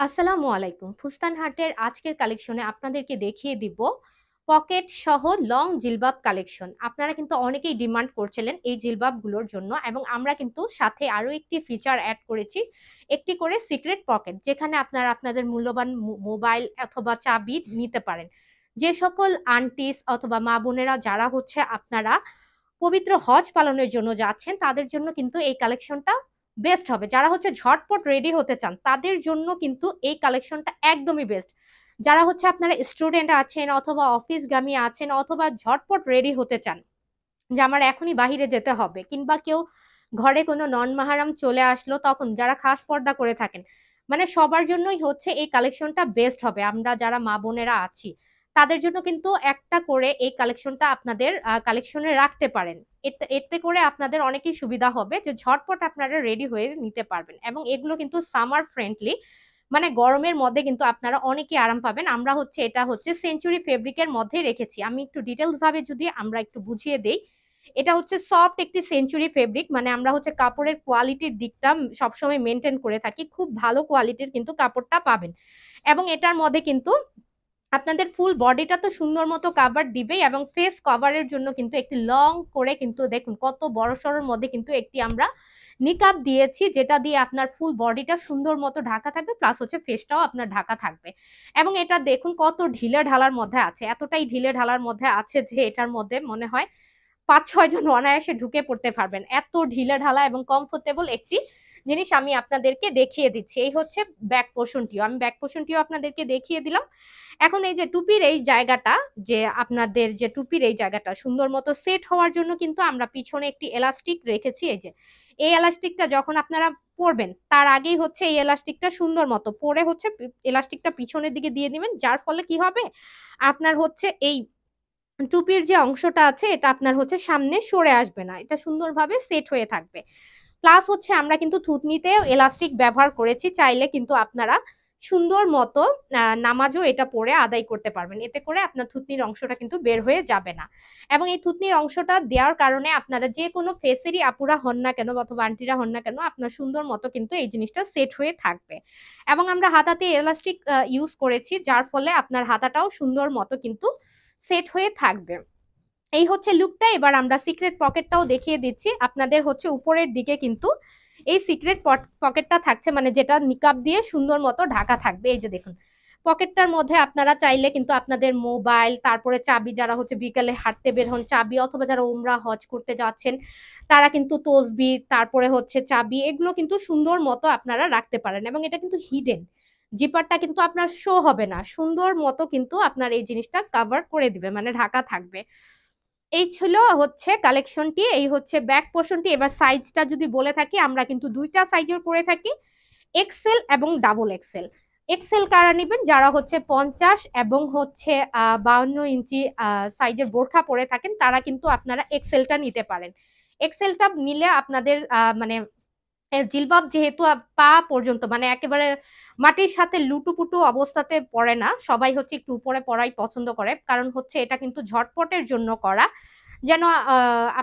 আসসালামু আলাইকুম। ফুস্তান হাটের আজকের কালেকশনে আপনাদেরকে দেখিয়ে দিব পকেট সহ লং জিলবাব কালেকশন। আপনারা কিন্তু অনেকেই ডিমান্ড করছিলেন এই জিলবাবগুলোর জন্য এবং আমরা কিন্তু সাথে আরো একটি ফিচার অ্যাড করেছি। একটি করে সিক্রেট পকেট যেখানে আপনারা আপনাদের মূল্যবান মোবাইল অথবা চাবি নিতে পারেন। যে সকল আন্টিস অথবা মা বোনেরা যারা হচ্ছে আপনারা পবিত্র হজ পালনের জন্য যাচ্ছেন তাদের জন্য কিন্তু এই কালেকশনটা বেস্ট হবে। যারা হচ্ছে ঝটপট রেডি হতে চান তাদের জন্য কিন্তু এই কালেকশনটা একদমই বেস্ট। যারা হচ্ছে আপনারা স্টুডেন্ট আছেন অথবা অফিসগামী আছেন অথবা ঝটপট রেডি হতে চান যে আমার এখনই বাহিরে যেতে হবে, কিংবা কেউ ঘরে কোনো নন মাহারাম চলে আসলো তখন যারা খাস পর্দা করে থাকেন, মানে সবার জন্যই হচ্ছে এই কালেকশনটা বেস্ট হবে। আমরা যারা মা বোনেরা আছি তাদের জন্য কিন্তু একটা করে এই কালেকশনটা আপনাদের কালেকশনে রাখতে পারেন। এতে করে আপনাদের অনেকই সুবিধা হবে যে ঝটপট আপনারা রেডি হয়ে নিতে পারবেন, এবং এগুলো কিন্তু সামার ফ্রেন্ডলি, মানে গরমের মধ্যে কিন্তু আপনারা অনেকই আরাম পাবেন। আমরা হচ্ছে এটা হচ্ছে সেঞ্চুরি ফেব্রিকের মধ্যে রেখেছি। আমি একটু ডিটেলস ভাবে যদি আমরা একটু বুঝিয়ে দেই, এটা হচ্ছে সফট একটি সেঞ্চুরি ফেব্রিক, মানে আমরা হচ্ছে কাপড়ের কোয়ালিটির দিকটা সবসময় মেনটেন করে থাকি, খুব ভালো কোয়ালিটির কিন্তু কাপড়টা পাবেন। এবং এটার মধ্যে কিন্তু আপনাদের ফুল বডিটা তো সুন্দর মতো কাভার দিবেই, এবং ফেস কভারের জন্য কিন্তু একটি লং করে কিন্তু দেখুন কত বড় সড়োর মধ্যে কিন্তু একটি আমরা নিকাব দিয়েছি, যেটা দিয়ে আপনার ফুল বডিটা সুন্দর মতো ঢাকা থাকবে, প্লাস হচ্ছে ফেসটাও আপনার ঢাকা থাকবে। এবং এটা দেখুন কত ঢিলে ঢালার মধ্যে আছে, এতটাই ঢিলে ঢালার মধ্যে আছে যে এটার মধ্যে মনে হয় 5-6 জন অনায়াসে ঢুকে পড়তে পারবেন, এত ঢিলে ঢালা এবং কমফোর্টেবল একটি জিনিস আমি আপনাদেরকে দেখিয়ে দিচ্ছি। এই হচ্ছে ব্যাক পোর্শনটিও, আমি ব্যাক পোর্শনটিও আপনাদেরকে দেখিয়ে দিলাম। এখন এই যে টুপির এই জায়গাটা, যে আপনাদের যে টুপির এই জায়গাটা সুন্দর মতো সেট হওয়ার জন্য কিন্তু আমরা পিছনে একটি এলাস্টিক রেখেছি। এই যে এই এলাস্টিকটা যখন আপনারা পরবেন তার আগেই হচ্ছে এই এলাস্টিকটা সুন্দর মতো পরে হচ্ছে এলাস্টিকটা পিছনের দিকে দিয়ে দিবেন, যার ফলে কি হবে আপনার হচ্ছে এই টুপির যে অংশটা আছে এটা আপনার হচ্ছে সামনে সরে আসবে না, এটা সুন্দরভাবে সেট হয়ে থাকবে। প্লাস হচ্ছে আমরা কিন্তু থুতনিতে এলাস্টিক ব্যবহার করেছি, চাইলে কিন্তু আপনারা সুন্দর মতো নামাজও এটা পরে আদায় করতে পারবেন, এতে করে আপনার থুতনির অংশটা কিন্তু বের হয়ে যাবে না। এবং এই থুতনির অংশটা দেওয়ার কারণে আপনারা যে কোনো ফেসেরই আপুরা হন না কেন অথবা আন্টিরা হন না কেন আপনার সুন্দর মতো কিন্তু এই জিনিসটা সেট হয়ে থাকবে। এবং আমরা হাতাতে এলাস্টিক ইউজ করেছি, যার ফলে আপনার হাতাটাও সুন্দর মতো কিন্তু সেট হয়ে থাকবে। এই হচ্ছে লুকটা। এবার আমরা সিক্রেট পকেটটাও দেখিয়ে দিচ্ছি আপনাদের। হচ্ছে উপরের দিকে কিন্তু এই সিক্রেট পকেটটা থাকছে, মানে যেটা নিকাব দিয়ে সুন্দর মতো ঢাকা থাকবে। এই যে দেখুন পকেটটার মধ্যে আপনারা চাইলে কিন্তু আপনাদের মোবাইল, তারপরে চাবি, যারা হচ্ছে বিকালে হাঁটতে বের হন চাবি, অথবা যারা উমরা হজ করতে যাচ্ছেন তারা কিন্তু তসবি, তারপরে হচ্ছে চাবি, এগুলো কিন্তু সুন্দর মতো আপনারা রাখতে পারেন। এবং এটা কিন্তু হিডেন, জিপারটা কিন্তু আপনার শো হবে না, সুন্দর মতো কিন্তু আপনার এই জিনিসটা কাভার করে দিবে, মানে ঢাকা থাকবে। এই ছিল হচ্ছে কালেকশনটি, এই হচ্ছে ব্যাক পোর্শনটি। এবার সাইজটা যদি বলে থাকি, আমরা কিন্তু দুইটা সাইজের করে থাকি, এক্সেল এবং ডাবল এক্সেল। এক্সেল কারা নিবেন যারা হচ্ছে 50 এবং হচ্ছে 52 ইঞ্চি সাইজের বোরখা পরে থাকেন তারা কিন্তু আপনারা এক্সেলটা নিতে পারেন। এক্সেলটা নিলে আপনাদের মানে জিলবাব যেহেতু পা পর্যন্ত, মানে একেবারে মাটির সাথে লুটুপুটু অবস্থাতে পড়ে না, সবাই হচ্ছে একটু উপরে পড়াই পছন্দ করে, কারণ হচ্ছে এটা কিন্তু ঝটপটের জন্য করা, যেন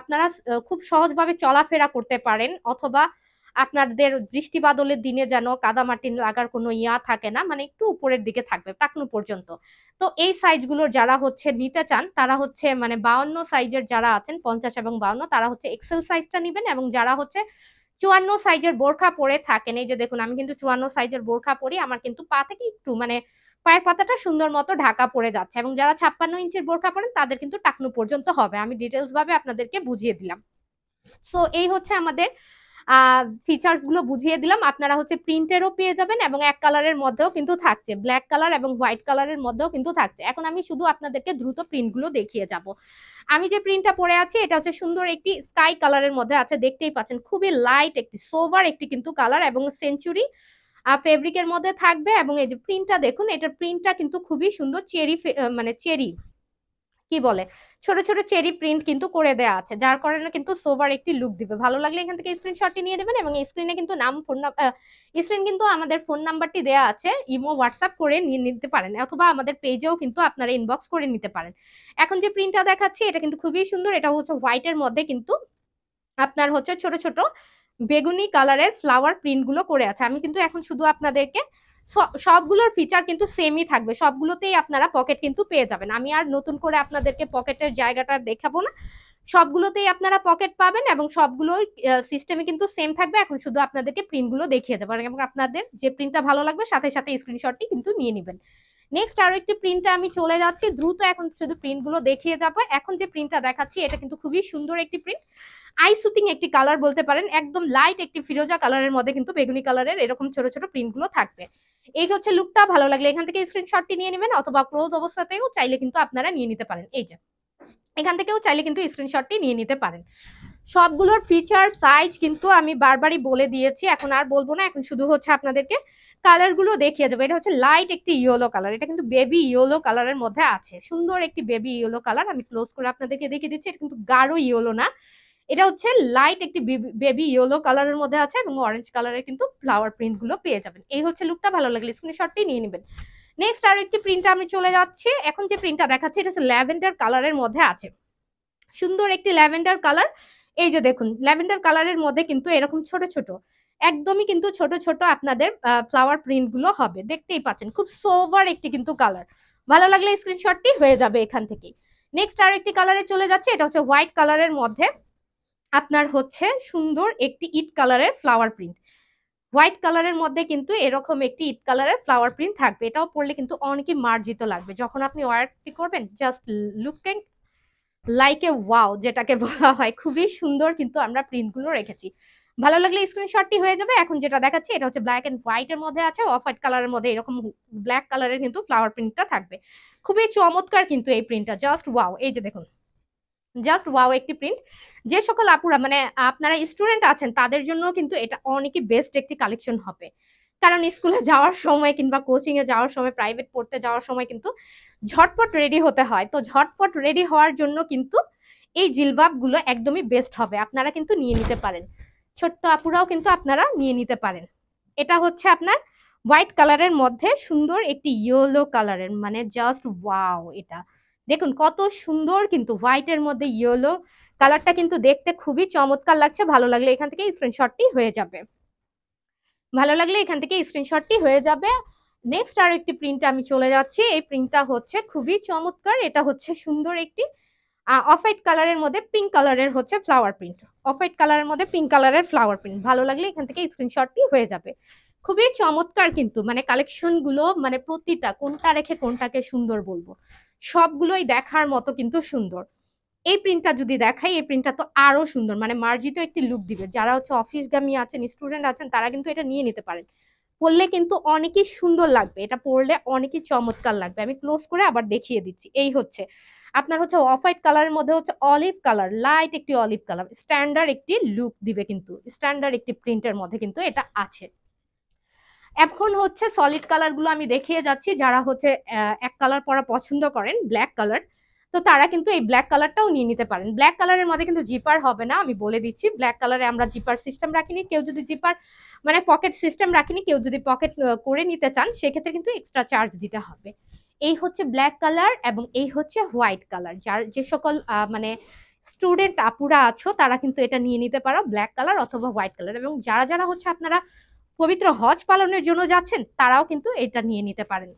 আপনারা খুব সহজভাবে চলাফেরা করতে পারেন, অথবা আপনাদের দৃষ্টি বাদলের দিনে যেন কাদামাটি লাগার কোনো ইয়া থাকে না, মানে একটু উপরের দিকে থাকবে টাকনু পর্যন্ত। তো এই সাইজগুলোর যারা হচ্ছে নিতে চান তারা হচ্ছে মানে 52 সাইজের যারা আছেন, 50 এবং 52, তারা হচ্ছে এক্সেল সাইজটা নিবেন। এবং যারা হচ্ছে 54 সাইজের বোরখা পরে থাকেন, এই যে দেখুন আমি কিন্তু 54 সাইজের বোরখা পরি, আমার কিন্তু পা থেকে একটু মানে পায়ের পাতাটা সুন্দর মতো ঢাকা পড়ে যাচ্ছে। এবং যারা 56 ইঞ্চির বোরখা পরেন তাদের কিন্তু টাকনু পর্যন্ত হবে। আমি ডিটেলস ভাবে আপনাদেরকে বুঝিয়ে দিলাম। সো এই হচ্ছে আমাদের ফিচার্স গুলো বুঝিয়ে দিলাম। আপনারা হচ্ছে প্রিন্টেরও পেয়ে যাবেন, এবং এক কালারের মধ্যেও কিন্তু থাকছে, ব্ল্যাক কালার এবং হোয়াইট কালারের মধ্যেও কিন্তু থাকছে। এখন আমি শুধু আপনাদেরকে দ্রুত প্রিন্ট গুলো দেখিয়ে যাব। আমি যে প্রিন্টটা পরে আছি এটা হচ্ছে সুন্দর একটি স্কাই কালারের মধ্যে আছে, দেখতেই পাচ্ছেন খুবই লাইট একটি সোবার একটি কিন্তু কালার, এবং সেঞ্চুরি ফেব্রিকের মধ্যে থাকবে। এবং এই যে প্রিন্টটা দেখুন, এটার প্রিন্টটা কিন্তু খুবই সুন্দর, চেরি মানে চেরি কি বলে, ছোট ছোট চেরি প্রিন্ট কিন্তু করে দেওয়া আছে, যার কারণে কিন্তু সোবার একটি লুক দিবে। ভালো লাগলে এখান থেকে স্ক্রিনশটটি নিয়ে দেবেন, এবং স্ক্রিনে কিন্তু নাম ফোন স্ক্রিন কিন্তু আমাদের ফোন নাম্বারটি দেওয়া আছে, ইমো হোয়াটসঅ্যাপ করে নিয়ে নিতে পারেন, অথবা আমাদের পেজেও কিন্তু আপনারা ইনবক্স করে নিতে পারেন। এখন যে প্রিন্টটা দেখাচ্ছি এটা কিন্তু খুবই সুন্দর, এটা হচ্ছে হোয়াইটের মধ্যে কিন্তু আপনার হচ্ছে ছোট ছোট বেগুনি কালারের ফ্লাওয়ার প্রিন্ট গুলো করে আছে। আমি কিন্তু এখন শুধু আপনাদেরকে সবগুলোর ফিচার কিন্তু সেমই থাকবে, সবগুলোতেই আপনারা পকেট কিন্তু পেয়ে যাবেন। আমি আর নতুন করে আপনাদেরকে পকেটের জায়গাটা দেখাবো না, সবগুলোতেই আপনারা পকেট পাবেন এবং সবগুলো সিস্টেমে কিন্তু সেম থাকবে। এখন শুধু আপনাদেরকে প্রিন্টগুলো দেখিয়ে দেবো এবং আপনাদের যে প্রিন্টটা ভালো লাগবে সাথে সাথে স্ক্রিনশটটি কিন্তু নিয়ে নেবেন। নেক্সট আরো একটি প্রিন্টে আমি চলে যাচ্ছি দ্রুত, এখন শুধু প্রিন্টগুলো দেখিয়ে যাবো। এখন যে প্রিন্টটা দেখাচ্ছি এটা কিন্তু খুবই সুন্দর একটি প্রিন্ট, আই সুতিং একটি কালার বলতে পারেন, একদম লাইট একটি ফিরোজা কালারের মধ্যে কিন্তু বেগুনি কালারের এরকম ছোট ছোট প্রিন্টগুলো থাকবে। এই হচ্ছে লুকটা, ভালো লাগলে এখান থেকে স্ক্রিনশটটি নিয়ে নেবেন অথবা ক্লোজ অবস্থাতেও চাইলে কিন্তু আপনারা নিয়ে নিতে পারেন। এই যে এখান থেকেও চাইলে কিন্তু স্ক্রিনশটটি নিয়ে নিতে পারেন। সবগুলোর ফিচার সাইজ কিন্তু আমি বারবারই বলে দিয়েছি, এখন আর বলবো না, এখন শুধু হচ্ছে আপনাদেরকে কালার গুলো দেখিয়ে যাবো। এটা হচ্ছে লাইট একটি ইয়েলো কালার, এটা কিন্তু বেবি ইয়েলো কালারের মধ্যে আছে, সুন্দর একটি বেবি ইয়েলো কালার। আমি ক্লোজ করে আপনাদেরকে দেখিয়ে দিচ্ছি, এটা কিন্তু গাঢ় ইয়েলো না, এটা হচ্ছে লাইট একটি বেবি ইয়েলো কালারের মধ্যে আছে এবং অরেঞ্জ কালারের কিন্তু ফ্লাওয়ার প্রিন্ট গুলো পেয়ে যাবেন। এই হচ্ছে লুকটা, ভালো লাগলে স্ক্রিনশটটি নিয়ে নেবেন। নেক্সট আর একটি প্রিন্ট আমি চলে যাচ্ছি। এখন যে প্রিন্টটা দেখাচ্ছি এটা হচ্ছে ল্যাভেন্ডার কালারের মধ্যে আছে, সুন্দর একটি ল্যাভেন্ডার কালার। এই যে দেখুন ল্যাভেন্ডার কালারের মধ্যে কিন্তু এরকম ছোট ছোট, একদমই কিন্তু ছোট ছোট আপনাদের ফ্লাওয়ার প্রিন্ট গুলো হবে, দেখতেই পাচ্ছেন খুব সোভার একটি কিন্তু কালার। ভালো লাগলে স্ক্রিনশটটি হয়ে যাবে এখান থেকে। নেক্সট আর একটি কালারে চলে যাচ্ছে, এটা হচ্ছে হোয়াইট কালারের মধ্যে আপনার হচ্ছে সুন্দর একটি ইট কালারের ফ্লাওয়ার প্রিন্ট, হোয়াইট কালারের মধ্যে কিন্তু এরকম একটি ইট কালারের ফ্লাওয়ার প্রিন্ট থাকবে। এটাও পরলে কিন্তু অনেকই মার্জিত লাগবে যখন আপনি ওয়ারটি করবেন, just looking like a wow যেটাকে বলা হয়, খুবই সুন্দর কিন্তু আমরা প্রিন্ট গুলো রেখেছি। ভালো লাগলে স্ক্রিনশটটি হয়ে যাবে। এখন যেটা দেখাচ্ছি এটা হচ্ছে ব্ল্যাক এন্ড হোয়াইট এর মধ্যে আছে, অফ হোয়াইট কালারের মধ্যে এরকম ব্ল্যাক কালারের কিন্তু ফ্লাওয়ার প্রিন্টটা থাকবে, খুবই চমৎকার কিন্তু এই প্রিন্টটা, জাস্ট ওয়াও। এই যে দেখুন জাস্ট ওয়াও একটি প্রিন্ট। যে সকল আপুরা মানে আপনারা স্টুডেন্ট আছেন তাদের জন্য কিন্তু এটা অনেকই বেস্ট একটি কালেকশন হবে, কারণ স্কুলে যাওয়ার সময় কিংবা কোচিং এ যাওয়ার সময়, প্রাইভেট পড়তে যাওয়ার সময় কিন্তু ঝটপট রেডি হতে হয়। তো ঝটপট রেডি হওয়ার জন্য কিন্তু এই জিলবাব গুলো একদমই বেস্ট হবে, আপনারা কিন্তু নিয়ে নিতে পারেন, ছোট্ট আপুরাও কিন্তু আপনারা নিয়ে নিতে পারেন। এটা হচ্ছে আপনার হোয়াইট কালারের মধ্যে সুন্দর একটি ইয়েলো কালারের, মানে জাস্ট ওয়াও। এটা দেখুন কত সুন্দর কিন্তু হোয়াইটের মধ্যে ইয়েলো কালারটা কিন্তু দেখতে খুবই চমৎকার লাগছে। ভালো লাগলে এখান থেকে স্ক্রিনশটটি হয়ে যাবে, ভালো লাগলে এখান থেকে স্ক্রিনশটটি হয়ে যাবে। নেক্সট আর একটি প্রিন্টে আমি চলে যাচ্ছি, এই প্রিন্টটা হচ্ছে খুবই চমৎকার, এটা হচ্ছে সুন্দর একটি অফ হোয়াইট কালারের মধ্যে পিঙ্ক কালারের হচ্ছে ফ্লাওয়ার প্রিন্ট, অফ হোয়াইট কালারের মধ্যে পিঙ্ক কালারের ফ্লাওয়ার প্রিন্ট। ভালো লাগলে এখান থেকে স্ক্রিনশটটি হয়ে যাবে। খুবই চমৎকার কিন্তু মানে কালেকশন গুলো, মানে প্রতিটা কোনটা রেখে কোনটাকে সুন্দর বলবো, সবগুলোই দেখার মতো কিন্তু সুন্দর। এই প্রিন্টটা যদি দেখাই, এই প্রিন্টটা তো আরো সুন্দর, মানে মার্জিত একটি লুক দিবে। যারা হচ্ছে অফিসগামী আছেন, স্টুডেন্ট আছেন, তারা কিন্তু এটা নিয়ে নিতে পারেন, পরলে কিন্তু অনেকই সুন্দর লাগবে, এটা পরলে অনেকই চমৎকার লাগবে। আমি ক্লোজ করে আবার দেখিয়ে দিচ্ছি। এই হচ্ছে আপনার হচ্ছে অফ হোয়াইট কালারের মধ্যে হচ্ছে অলিভ কালার, লাইট একটি অলিভ কালার, স্ট্যান্ডার্ড একটি লুক দিবে, কিন্তু স্ট্যান্ডার্ড একটি প্রিন্টের মধ্যে কিন্তু এটা আছে। এখন হচ্ছে সলিড কালার গুলো আমি দেখিয়ে যাচ্ছি, যারা হচ্ছে এক কালার পরা পছন্দ করেন ব্ল্যাক কালার, তো তারা কিন্তু এই ব্ল্যাক কালারটাও নিয়ে নিতে পারেন। ব্ল্যাক কালারের মধ্যে কিন্তু জিপার হবে না, আমি বলে দিচ্ছি। ব্ল্যাক কালারে আমরা জিপার সিস্টেম রাখিনি, কেউ যদি জিপার মানে পকেট সিস্টেম রাখিনি, কেউ যদি পকেট করে নিতে চান সেক্ষেত্রে কিন্তু এক্সট্রা চার্জ দিতে হবে। এই হচ্ছে ব্ল্যাক কালার এবং এই হচ্ছে হোয়াইট কালার। যার যে সকল মানে স্টুডেন্ট আপুরা আছো তারা কিন্তু এটা নিয়ে নিতে পারো, ব্ল্যাক কালার অথবা হোয়াইট কালার। এবং যারা যারা হচ্ছে আপনারা পবিত্র হজ পালনের জন্য যাচ্ছেন তারাও কিন্তু এটা নিয়ে নিতে পারেন।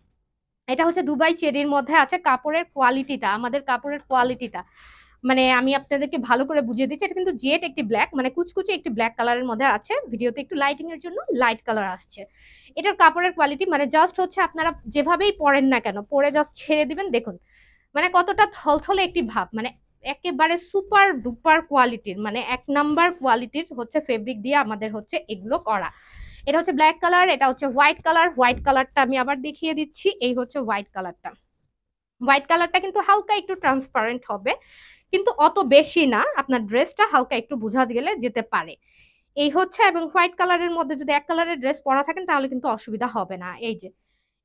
এটা হচ্ছে দুবাই চেরির মধ্যে আছে, কাপড়ের কোয়ালিটিটা, আমাদের কাপড়ের কোয়ালিটিটা মানে আমি আপনাদেরকে ভালো করে বুঝিয়ে দিচ্ছি। এটা কিন্তু জেড একটি ব্ল্যাক, মানে কুচকুচে একটি ব্ল্যাক কালারের মধ্যে আছে, ভিডিওতে একটু লাইটিং এর জন্য লাইট কালার আসছে। এটার কাপড়ের কোয়ালিটি মানে জাস্ট হচ্ছে আপনারা যেভাবেই পরেন না কেন, পরে জাস্ট ছেড়ে দিবেন, দেখুন মানে কতটা থলথলে একটি ভাব, মানে একেবারে সুপার ডুপার কোয়ালিটির, মানে এক নাম্বার কোয়ালিটির হচ্ছে ফেব্রিক দিয়ে আমাদের হচ্ছে এগুলো করা। এটা হচ্ছে ব্ল্যাক কালার, এটা হচ্ছে হোয়াইট কালার। হোয়াইট কালারটা আমি আবার দেখিয়ে দিচ্ছি, এই হচ্ছে হোয়াইট কালারটা। হোয়াইট কালারটা কিন্তু হালকা একটু ট্রান্সপারেন্ট হবে, কিন্তু অত বেশি না, আপনার ড্রেসটা হালকা একটু বোঝা গেলে যেতে পারে। এই হচ্ছে, এবং হোয়াইট কালারের মধ্যে যদি এক কালারের ড্রেস পরা থাকেন তাহলে কিন্তু অসুবিধা হবে না। এই যে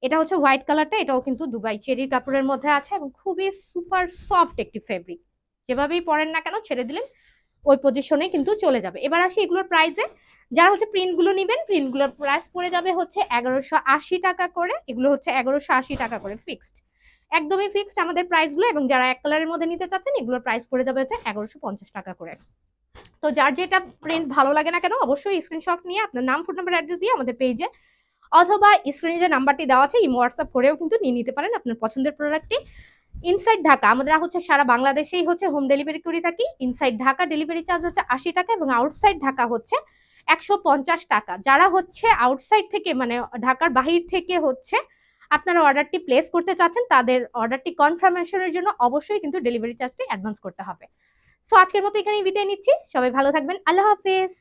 এটা হচ্ছে হোয়াইট কালারটা, এটাও কিন্তু দুবাই চেরির কাপড়ের মধ্যে আছে এবং খুবই সুপার সফট একটি ফেব্রিক, যেভাবেই পরেন না কেন ছেড়ে দিলেন ওই পজিশনে কিন্তু চলে যাবে। এবার আসি এগুলোর প্রাইসে। যারা হচ্ছে প্রিন্ট গুলো নিবেন, প্রিন্ট গুলোর প্রাইস পড়ে যাবে হচ্ছে 1180 টাকা করে, এগুলো হচ্ছে 1180 টাকা করে ফিক্সড, একদমই ফিক্সড আমাদের প্রাইস গুলো। এবং যারা এক কালারের মধ্যে নিতে চাচ্ছেন এগুলোর প্রাইস পড়ে যাবে হচ্ছে 1150 টাকা করে। তো যার যেটা প্রিন্ট ভালো লাগে না কেন অবশ্যই স্ক্রিনশট নিয়ে আপনার নাম, ফোন নাম্বার, অ্যাড্রেস দিয়ে আমাদের পেজে অথবা স্ক্রিনে যে নাম্বারটি দেওয়া আছে ইমো হোয়াটসঅ্যাপ করেও কিন্তু নিয়ে নিতে পারেন আপনার পছন্দের প্রোডাক্টটি। ইনসাইড ঢাকা আমরা হচ্ছে সারা বাংলাদেশেই হচ্ছে হোম ডেলিভারি করে থাকি। ইনসাইড ঢাকা ডেলিভারি চার্জ হচ্ছে 80 টাকা এবং আউটসাইড ঢাকা হচ্ছে 150 টাকা। যারা হচ্ছে আউটসাইড থেকে মানে ঢাকার বাহির থেকে হচ্ছে আপনারা অর্ডারটি প্লেস করতে চাচ্ছেন, তাদের অর্ডারটি কনফার্মেশনের জন্য অবশ্যই কিন্তু ডেলিভারি চার্জটি অ্যাডভান্স করতে হবে। সো আজকের মতো এখানেই বিদায় নিচ্ছি, সবাই ভালো থাকবেন, আল্লাহ হাফেজ।